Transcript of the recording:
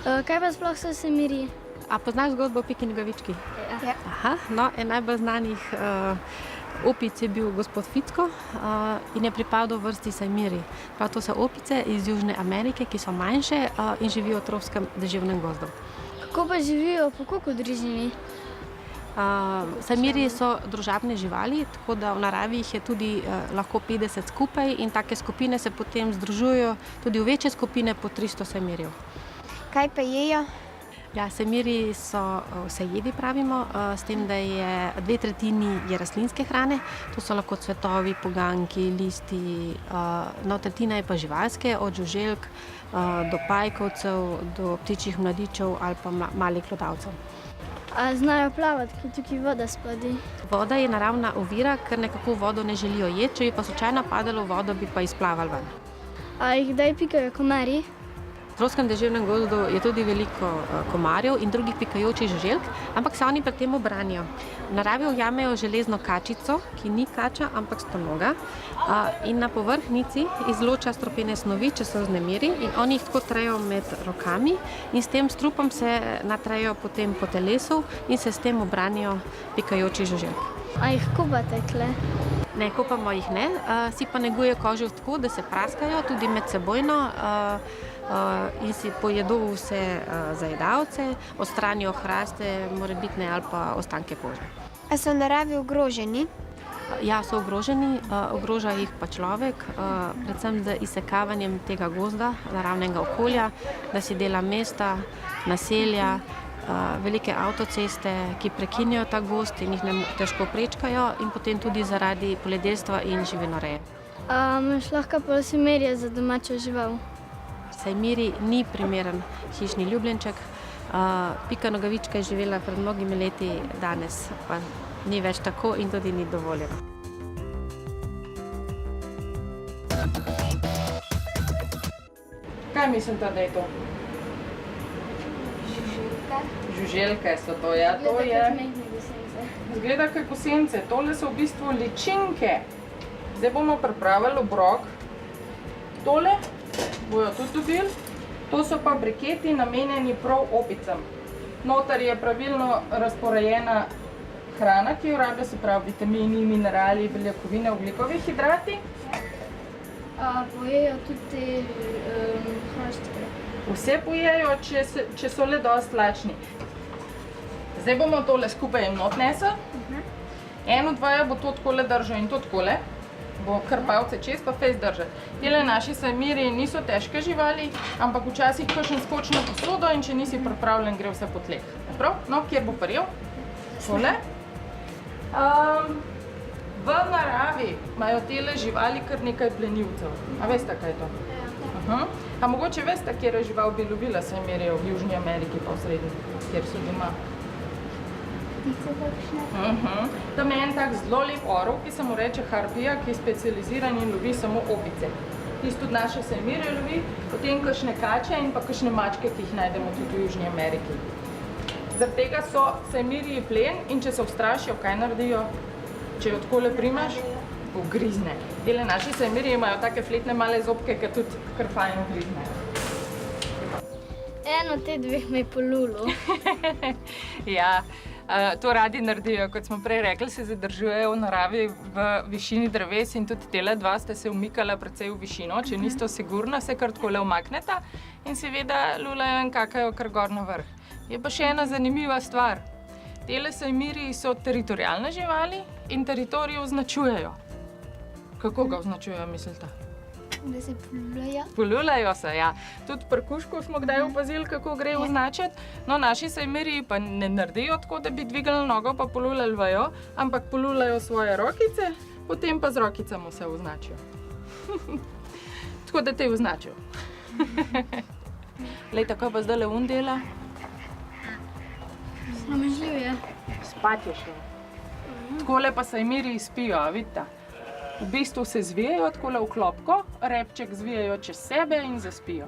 Kaj pa sploh so semiri? A poznaš zgodbo o Piki Nogavički? Ja. Aha, no, en najbolj znanih opic je bil gospod Ficko in je pripadal vrsti sajmiri. Prav to so opice iz Južne Amerike, ki so manjše in živijo v tropskem deževnem gozdu. Kako pa živijo po koliko družini? Sajmiri so družabne živali, tako da v naravi jih je tudi lahko 50 skupaj in take skupine se potem združujejo tudi v večje skupine po 300 sajmirjev. Kaj pa jejo? Ja, sajmiri so vsejedi, pravimo, s tem, da je 2/3 je rastlinske hrane, to so lahko cvetovi, poganjki, listi, no, tretjina je pa živalske, od žuželk do pajkovcev, do ptičjih mladičev ali pa malih glodavcev. A znajo plavati, ker tukaj voda spodaj? Voda je naravna ovira, ker nekako vodo ne želijo jeti, če bi pa slučajno padalo v vodo, bi pa izplavali ven. A jih kdaj pikajo komarji? V tropskem deževnem gozdu je tudi veliko komarjev in drugih pikajočih žuželk, ampak se oni pred tem ubranijo. V naravi ujamejo železno kačico, ki ni kača, ampak stonoga, in na povrhnjici izloča strupene snovi, če so vznemiri, in oni jih tako trejo med rokami in s tem strupom se natrejo potem po telesu in se s tem ubranijo pikajočih žuželk. A jih kupate tule? Ne, kopamo jih ne, si pa negujejo kožo tako, da se praskajo tudi medsebojno in si pojedo vse zajedavce, odstranijo hraste, morebitne ali pa ostanke kože. A so v naravi ogroženi? Ja, so ogroženi, ogroža jih pa človek, predvsem z izsekavanjem tega gozda, naravnega okolja, da si dela mesta, naselja, velike avtoceste, ki prekinjajo ta gozd in jih težko prečkajo, in potem tudi zaradi poljedelstva in živinoreje. Imaš lahko pa sajmirje za domačo žival? Sajmiri ni primeren hišni ljubljenček. Pika Nogavička je živela pred mnogimi leti, danes pa ni več tako in tudi ni dovoljeno. Kaj mislite, da je to? Žuželke so to, ja, to je. Zgleda kot gosence, tole so v bistvu ličinke. Zdaj bomo pripravili obrok. Tole bojo tudi dobili. To so pa briketi, namenjeni prav opicam. Noter je pravilno razporejena hrana, ki jo rabijo, se pravi vitamini, minerali, beljakovine, ogljikovi hidrati. Pojejo tudi te hroščke? Vse pojejo, če so le dosti lačni. Zdaj bomo tole skupaj jim not nesli. Eno, dvaja bo to takole držal in to takole. Bo kar palce čez pa fejst držati. Tele naši sajmiri niso težke živali, ampak včasih kakšen skoči na posodo in če nisi pripravljen, gre vse po tleh. Prav? No, kjer bo prijel? Tole. V naravi imajo tele živali kar nekaj plenilcev. A veste, kaj je to? A mogoče veste, kjer žival bi lovila sajmirje v Južni Ameriki pa v srednji, kjer so doma? Tam je en tak zelo lep orel, ki se mu reče harpija, ki je specializiran in lovi samo opice. Tisto tudi naše sajmirje lovi, potem kakšne kače in pa kakšne mačke, ki jih najdemo tudi v Južni Ameriki. Zaradi tega so sajmirji plen in če se ustrašijo, kaj naredijo? Če jo takole primaš, ugrizne. Tele naši sajmirji imajo take fletne male zobke, ki tudi kar fajn ugriznejo. Eno te dveh me je polulil. Ja, to radi naredijo, kot smo prej rekli, se zadržujejo v naravi v višini dreves in tudi tele dva sta se umikala precej v višino, če niste sigurna, se kar takole umakneta in seveda lulajo in kakajo kar gor na vrh. Je pa še ena zanimiva stvar. Tele sajmirji so teritorialne živali in teritorij označujejo. Kako ga označujejo, mislite? Da se polulajo. Polulajo se, ja. Tudi pri kužku smo kdaj opazili, kako gre označiti. No, naši sajmirji pa ne naredijo tako, da bi dvigali nogo pa polulali vejo, ampak polulajo svoje rokice, potem pa z rokicami se označijo. Tako da te označijo. Lej, tako pa zdajle dela. Sramežljiv je. Spat je šel. Takole pa sajmirji spijo, a vidite? V bistvu se zvijajo takole v klopko, repček zvijajo čez sebe in zaspijo.